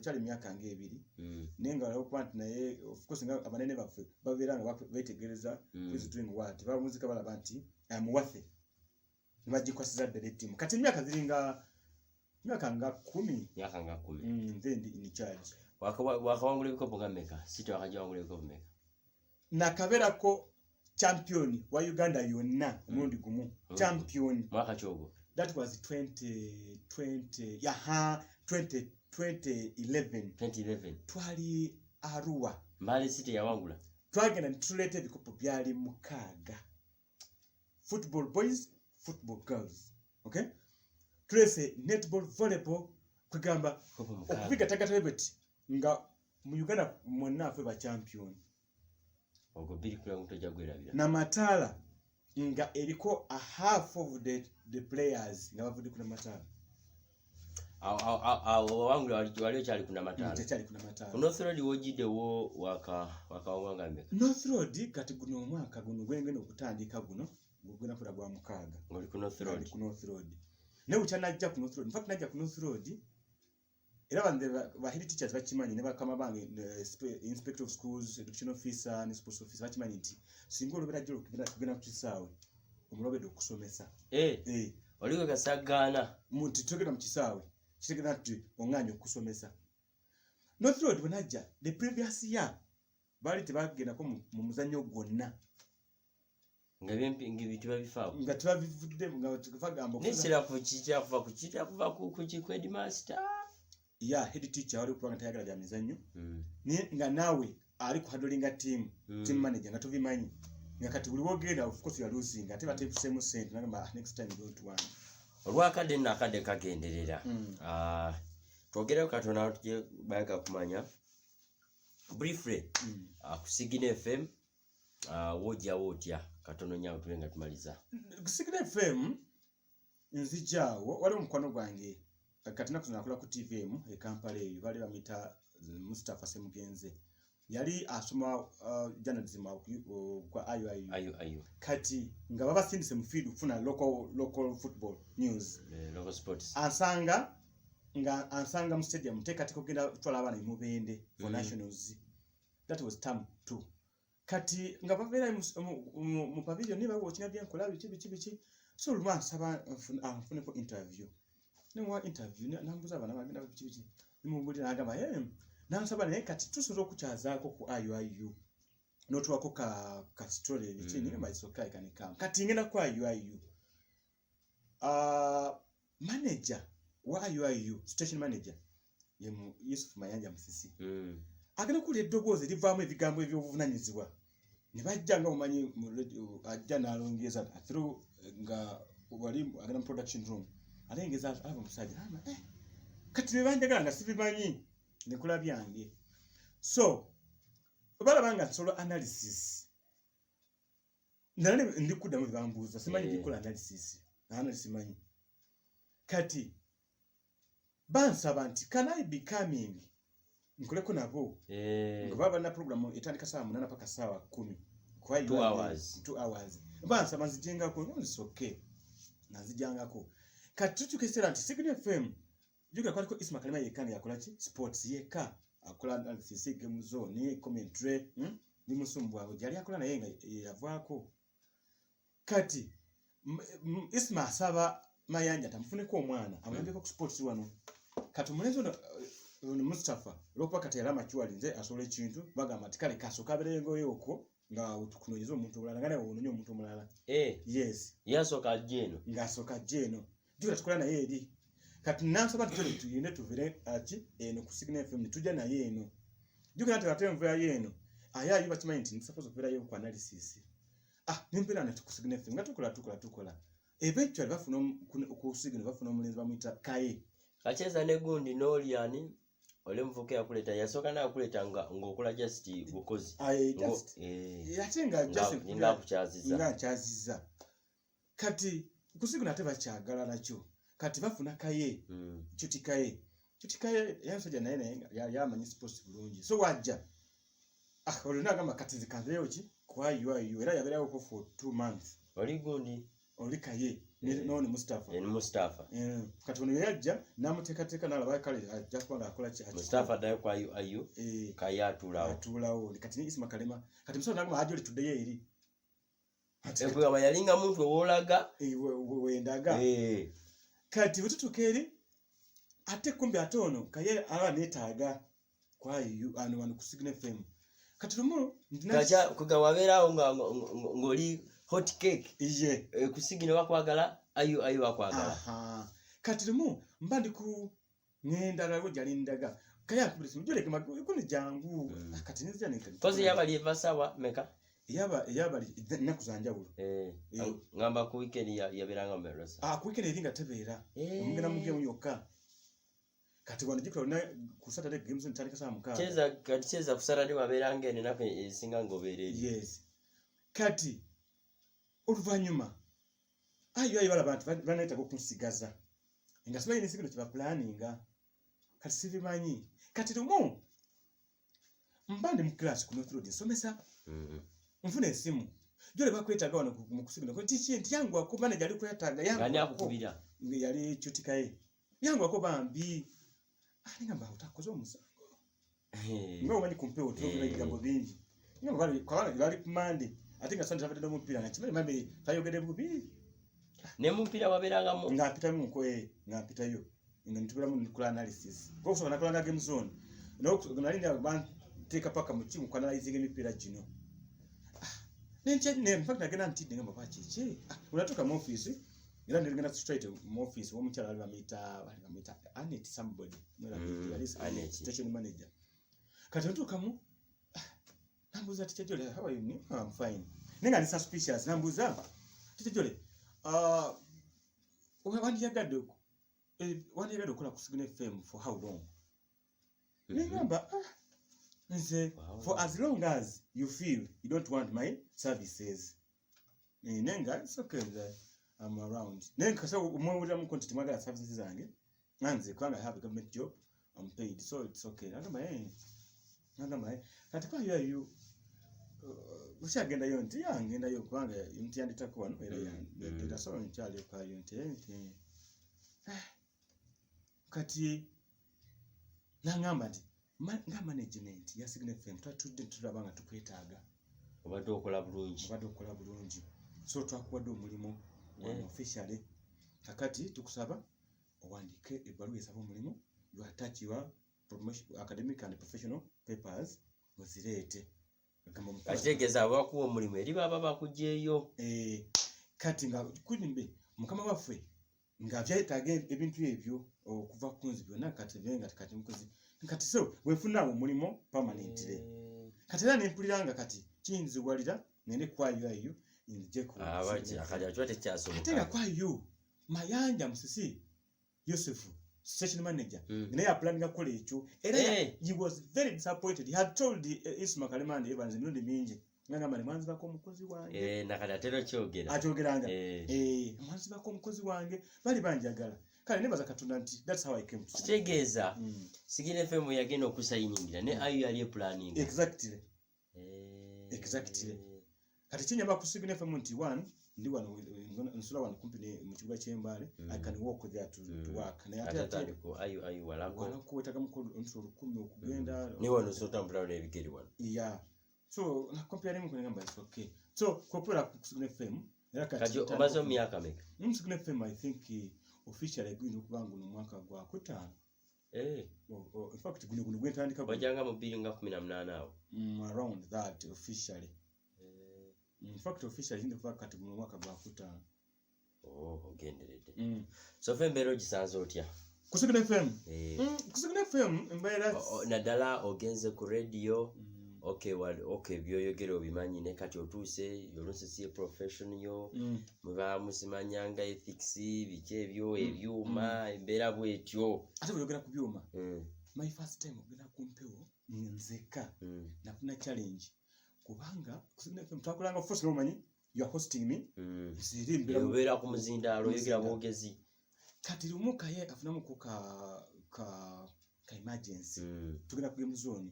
kyali emyaka ng'ebiri naye nga waliwo kuba nti naye of course nga abanene baffe babeera nga betegereza who's doing what bamuzika balaba nti amuwaffe ne bagikwasiza ddala ettiimu kati emyaka ziringa myaka nga 10 then in charge wakawangula ebikopo nga mmeka City wakajawangula ebikopo mmeka nakaberako champion wa Uganda yonna omulundi gumu champion mwaka kyogo that was 2011 twali Arua Mbale City yawangula twagenda ntuleta ebikopo byali mukaaga football boys football girls okay tulese netball volleyball kugamba okupiga tagatabet nga mu Uganda mwonna afe ba champion ogo bili kula mutoja gwelabira na Matala nga eriko a half of the players nga bavudde kuna Matala wangula waliyo kyali kuna Matala kyali kuna Matala North Road wojide wo wakawanga mbeka North Road kati guno omwaka guno gwengene okutandika guno gugena kula gwa mukaaga ngoli ku North Road ne uchanajja ku North Road in fact najja ku North Road era ba head teachers bakimanyi ne bakama bange inspector of schools education officer ne sports officer bakimanyi nti singa olobera jjo kugenda ku kisaawe omulobedo okusomesa oliko kasagana muti togenda mu kisaawe kitegenda nti onganya okusomesa North Road banajja the previous year bali tebagenda ko mu muzanyo gwonna nga bintu babifaawo nga tubavudde nga tukavagamba nesera kuva ku headmaster head teacher wali kupanga tayagala bya mizanyo nga nawe ali ku handlinga team manager nga tubimanyi nga kati buli wogenda of course you are losing ate bate kusemu cent nanga next time don't want olwakadde nakadde kagenderera twogere katona tuje bayaka kumanya briefly kusigina FM wojja wotya katono nyawo tulenga tumaliza kusigina FM nzijawo wali omukwano gwange kati nakuzo nakola ku TVM e Kampala eyo bali bamita Mustafa Semugenze yali asoma journalism kwa ayu kati nga baba sindise mu field kufuna local football news local sports ansanga mu stadium tekati kugenda kutwala abana imubende for nationals that was term 2 kati nga bavera mu pavilion ne bawo kina bya nkola bichi so luma saba afune ko interview ne wa interview nambuza abana bagenda bichi nimubulira agamba nansaba naye kati tusobola okukyazaako ku IUIU n'otuwako ka story bichi ninga maisoka ikanikam kati ngenda ku IUIU manager wa IUIU station manager Yusuf Mayanja Musisi agenda kuli eddoboozi livaamu ebigambo eby'obuvunanyizibwa ne bajja nga omanyi ajja n'alongeza through nga wali agenda mu production room alengeza aba musajja kati ne banjagala nga sibimanyi nekula byange so balabanga solo analysis nalane ndikuddamu bambuuza simanyi bikola analysis simanyi kati bansaba nti can I be coming nkoleko nabo ngo baba na program etandika saa 8 paka saa 10 kwa 2 hours bansaba nzijengako nsoke nazijangako kati tukesera nti Signal FM juga kwaliko Isma Kalima yekani yakola ki sports yeka akola analysis game zone commentary ni Musumbu abo jali akola naye nga yavako kati Isma asaba Mayanja tamfuneko omwana amuyambeko ku sports wano kati mulenzo no Mustafa lokwa kati alama kiwali nze asole kintu bagamba tikale kaso kaberengo yoko nga utukunonyeza omuntu omulala ngane wononye omuntu omulala yes yasoka jeno ngasoka jeno juga tukola naye eri kati nansaba tugende tuvire ati eno ku Signal FM tujja naye eno juga nati atemvya yeno aya yuba kimanyi nti suppose kuvira yo ku analysis nimpera na ku Signal FM nga tukola eventually bafuna ku Signal bafuna omulenzi bamuyita Kaye Kacheza ne gundi n'olyani ole mvuke yakuleta yasoka na yakuleta ngokola just bukozi yatenga just nga kuchaziza kati kusiguna teba kyagala nakyo kati bafuna kaye chutikaye yasoja naye yamanyi sports bulungi so wajja olina gamba kati zikanzeyo ki kwayo era yaberayo ko for 2 months oli gundi oli kaye none Mustafa kati ono yajja namuteekateeka n'alaba kale ajja kuba ng'akola ki Mustafa dayo kwa ayo kaye atulawo kati ni Isma Kalema kati musono nagamba ajja oli tuddeyo eri ekwe yalinga muntu owolaga wendaga kati bututuka eri ate kumbi ate ono kaye aba neetaaga kwayo wano ku Signal FM kati lumu kacha kugawaberawo ng'oli hot cake kusigina wakwagala ayo wakwagala kati lumu mba ndi ku ngenda lawo jali ndaga kaya kubulisi mujole kuni jangu kati nzija nika kozi yabali evasawa meka yabali nakuzanjawulo ngamba ku weekend yabiranga merosa ku weekend eringa tebeera omugena mugye yokka kati wano jikula na ku Saturday games ntandika saa mukaga cheza ku Saturday waberanga ene nako esinga ngobereri yes kati oluvanyuma ayo bala bantu banaita ko kunsigaza ngasiba yini sikino kiba planninga kati sibimanyi kati lumu mbande mu class ku North Road nsomesa mfuna esimu jole bakwetaga wano mu kusigina ko tichi yangu ako manager ali kwetaga yangu ngani akukubira yali chutikaye yangu ako bambi ngamba utakozo musango ngo mani kumpeo tuvula igambo bingi ngo bali kumande atinga sanda tafata mu mpira ngachimene mambe tayogede bubi ne mu mpira waberanga mu ngapita mu ko ngapita yo ngantubira mu kula analysis ko so nakola game zone no nalindi abantu teka paka mu timu kwa analyzing emipira gino ne mfaka gena ntide ngamba bachiche unatoka mu office ila ndigena straight mu office wo mchala bamita Annette somebody station manager kati ntuka mu nambuza tichejole how are you I'm fine ninga ni suspicious nambuza tichejole wandi yagado kula ku Signal FM for how long ningamba nze for as long as you feel you don't want my services nenga it's okay that I'm around nenga so umwura mu content magala services zange nanze kwanga I have a government job I'm paid so it's okay nanga mai katika yo ushagenda yo nti yangenda yo kwanga nti yanditako wano era ya so nchali kwa yo nti kati nangamba nti nga management ya Signal FM twatudde tulabanga tukwetaaga obadde okola bulungi so twakuwadde omulimu officially kakati tukusaba owandike ebbaluwa esaba omulimu you attach your academic and professional papers ozireete kakitegeza abakuwa omulimu eri baba bakujeeyo kati nga kulimbe mukama waffe nga byetaaga ebintu ebyo okuva ku nzi byonna kati benga kati mukozi kati so wefuna omulimu permanently kati era nempuliranga kati kiyinzibwalira ngende kwayo nje ku akali achwate kyasoboka tega kwayo mayanja musisi Yosefu station manager naye aplanninga kola ekyo era he was very disappointed. He had told Isma Kalema and Evans emirundi mingi ngamba ni mwanzi bako omukozi wange nakati atero kyogeranga mwanzi bako omukozi wange bali banjagala kale nebaza Katonda nti that's how I came to kitegeeza Signal FM yagenda okusayingira ne ayo yali planning exactly kati kinyamba ku Signal FM nti one ndi wano nsula wano kumpi mu kibuga ky'Embale I can walk there to work na ate ko ayo walako wetaga mukolo nsolo 10 okugenda ni wano so tambula n'ebigeri wano so na compare mu ngamba it's okay so kopera ku Signal FM era kati obazo myaka meka Signal FM I think officially gwino okubangu no mwaka gwa kutano in fact guno gwentandika bajanga mu 2018 awo around that officially in fact officially ndi kuva kati mu mwaka gwa kutano ogenderede so fembero gisanze otya ku Signal FM ku Signal FM mbaira nadala ogenze ku radio okay byoyogero bimanyi ne kati otuse yolunse si profession yo muba musimanyanga ethics bike ebyo ebyuma embera bwetyo ate byoyogera ku byuma my first time ogenda kumpewo nzeka nafuna challenge kubanga twakolanga first nomanyi you are hosting me ziri mbera ku muzindalo yogera bwogezi kati lumuka ye afuna mu ka emergency tugenda ku game zone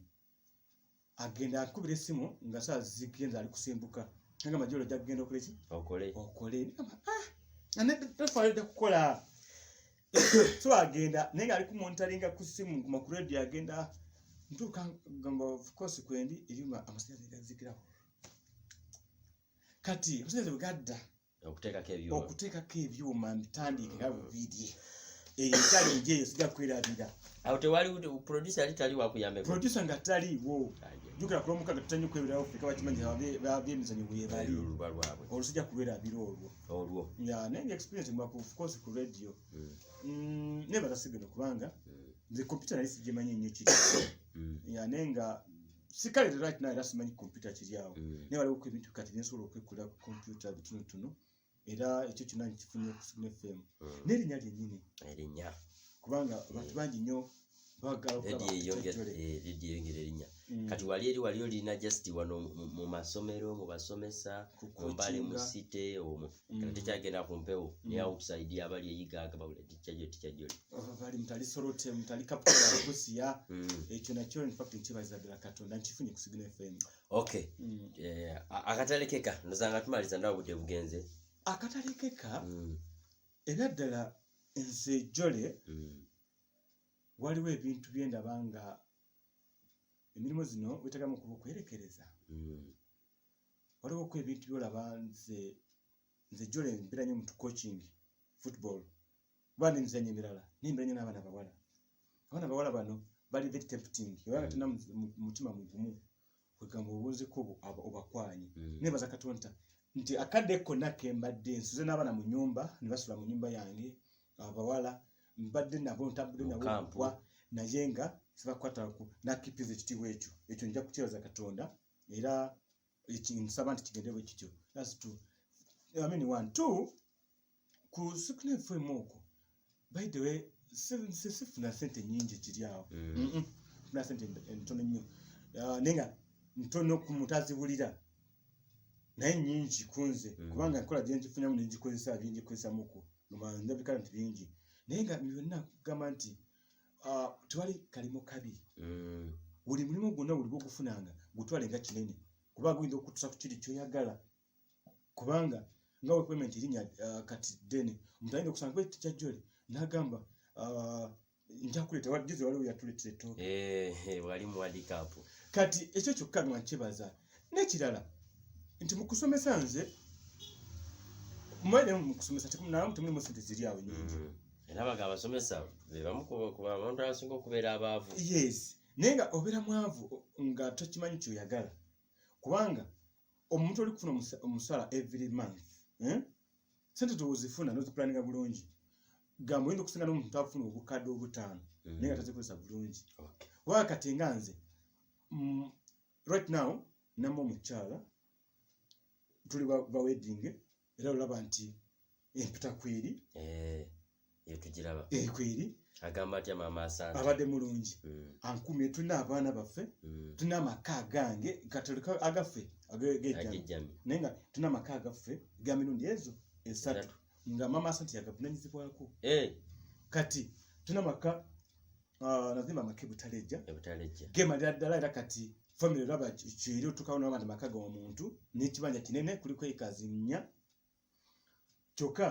agenda akubira esimu nga saa zigenza ali kusimbuka nga majoro jagenda okoleki okole ane tafalida kukola so agenda nenga ali kumontaringa ku simu kuma ku radio agenda ntuka gamba of course kwendi irima amasanya gazikiraho kati amasanya bgadda okuteka kebyuma mbitandike gabo video challenge eyo sija kwirabira aho tewali producer alitali wakuyambe producer ngatali wo jukira kulomuka gatanyo kwebiraho fika bakimanyi babye mizanyo bwebali olusija kubera olwo ya nenge experience mwa of course ku radio never tasigeno kubanga the computer nalisi jimanyi nnyo kiri ya nenga sikale right now rasimanyi computer kiri yawo ne wali ku ebintu kati nsobola okwekula ku computer bituno era ekyo kinanyi kifunye ku Signal FM nerinya lyennyini erinya kubanga abantu bangi nnyo bagala yongera erinya kati wali olina just wano mu masomero mu basomesa kumbali mu site omwo kati kyagenda kumpewo ne outside abali eyigaga bawule tikyajyo bali mutali sorote mutali kapitala kusiya ekyo nakyo in fact nkibaza dala katonda nkifunye ku Signal FM okay akatalekeka nozanga tumaliza ndawo budde bugenze akatalekeka ebyadala ense jole waliwo ebintu byendabanga emirimu zino wetagamu kwerekereza waliwo ku ebintu byolaba nze jole mpira nnyo mutu coaching football bandi mizanyo emirala nimbiranye n'abaana bawala bano bali very tempting yobanga tena mutima mugumu kwegamba obuziko obakwanye nebaza katonda nti akadde konna kembadde nsuze n'abaana mu nyumba ne basula mu nyumba yange abawala mbadde nabo ntambudde nabo kwa naye nga sibakwataku nakipiza ekitiibwa ekyo nja kukyebaza katonda era nsaba nti kigende bwe kityo that's two I mean 1 2 ku Signal FM okwo by the way sifuna sente nyingi kiri awo funa sente ntono nnyo nenga ntono ku mutazibulira naye nyingi kunze kubanga nkola gye nkifunyamu nengikozesa bingi kozesa muko ndabika nti bingi naye nga byonna kugamba nti twali kalimo kabi buli mulimu gwonna buli bwogufunanga gutwale nga kinene kuba guyinza okutusa ku kiri kyoyagala kubanga nga we payment irinya kati dene omuntu ayinza okusanga kwe tikyajjole n'agamba njakuleeta waddize waliwo yatuleetera ettooke wali mu World Cup kati ekyo kyokka nga nkibaza n'ekirala nti mu kusomesa nze mwere mu kusomesa temulimu sente ziri awo nyingi era baga abasomesa be bamu ku bantu abasinga okubeera abaavu yes naye nga obeera mwavu nga tokimanyi kyoyagala kubanga omuntu oli kufuna omusala every month sente tozifuna nozipulaninga bulungi gamba oyinza okusinga n'omuntu afuna obukadde obutaano naye nga tazikozesa bulungi wakati nga nze right now namma omukyala tuli ba wedding era olaba nti empita kweri yetugiraba kweri agamba atya mama asante abadde mulungi ankumye tulina abaana baffe tulina amaka agange katolika agaffe agejjami naye nga tulina amaka agaffe ga mirundi ezo esatu nga mama asante yagavunanyizibwako kati tulina amaka nazimba amaka ebutaleja gemalira ddala era kati family laba kyeri otukawo n'abantu amaka g'omuntu n'ekibanja kinene kuliko ekazi 4 kyokka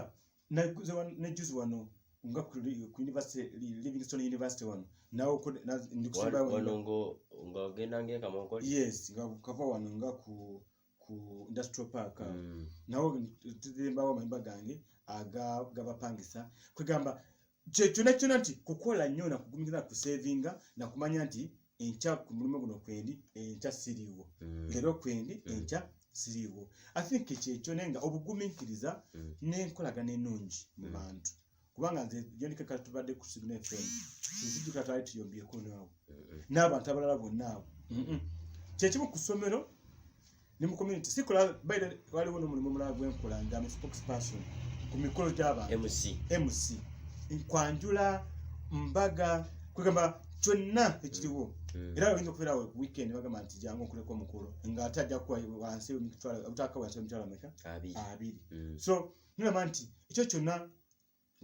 nejuzi wano nga ku university Livingstone University wano nawo ndikusimba wano ngo ogenda ngeka monko yes nga kava wano nga ku industrial park nawo tuzimbawo amayumba gange gabapangisa kwegamba kyona nti kukola nnyo nakugumiza ku savinga nakumanya nti enkya ku mulimu guno kwendi enkya siriiwo leero kwendi enkya siriiwo I think kyekyo nenga obugumiikiriza n'enkolagana ennungi mu bantu kubanga nze jonika katubadde ku Signal FM sizijjuka twali tuyombyeko naawe n'abantu abalala bonna abo kyekimu ku ssomero ne mu community sikola baile waliwo n'omulimu omulala gwenkola nga spokesperson ku mikolo gy'abantu MC nkwanjula mbaga kwegamba kyonna ekiriwo era oyinza okubeera we weekend bagamba nti jangu okuleka omukolo nga ate ajja kuwa wansi utaka wansi emitwalo ameka 2 so nolaba nti ekyo kyonna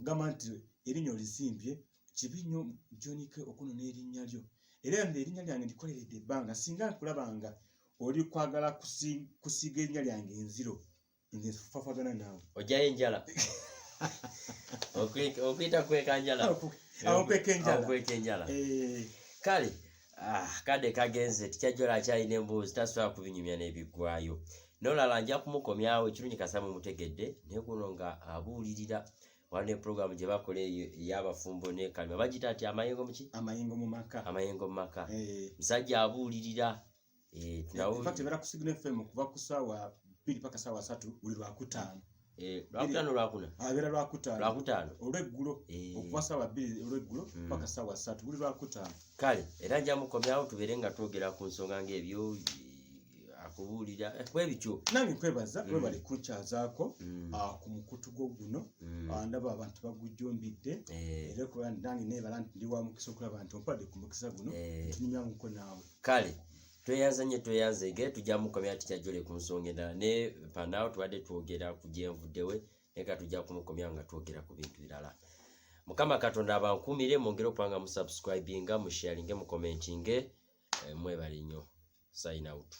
gamba nti erinnya olisimbye kibi nnyo Jonike okunona erinnya lyo era erinnya lyange ndikoleredde ebbanga singa nkulabanga oli kwagala kusiga erinnya lyange enziro nze fafagana naawe ojayo enjala okwita kwekanjala kwekenjala kale kade kagenze tikyajola akyalina embuuzi tasobola kubinyumya n'ebiggwayo n'olala nja kumukomyawo ekirungi Kasamba mutegedde naye kuno nga abuulirira waliwo ne programu gye bakola ey'abafumbo ne kalima bagita ati amayengo mu maka musajja abuulirira era ku Signal FM kuva ku ssaawa 2 paka ssaawa 3 buli lwakutaano abeera lwakutaano olweggulo okuva ssaawa 2 olweggulo paka ssaawa 3 buli lwakutaano kale era nja mukomyawo tubeere nga twogera ku nsonga ng'ebyo akubuulira bwebityo nange nkwebaza webali kunkyazaako ku mukutu gwo guno ndaba abantu bagujjumbidde era kuba nange neebala nti ndi wa mukisa okulaba nti ompadde ku mukisa guno tunyumyanguko naawe kale tweyanzege tujja mukomya tikyajole ku nsonga endala ne panaawo tubadde twogera ku gyenvuddewe naye ka tujja kumukomya nga twogera ku bintu birala Mukama Katonda abankuumire mwongere okubanga musubscribinga musharinge mukomentinge mwebale nnyo sign out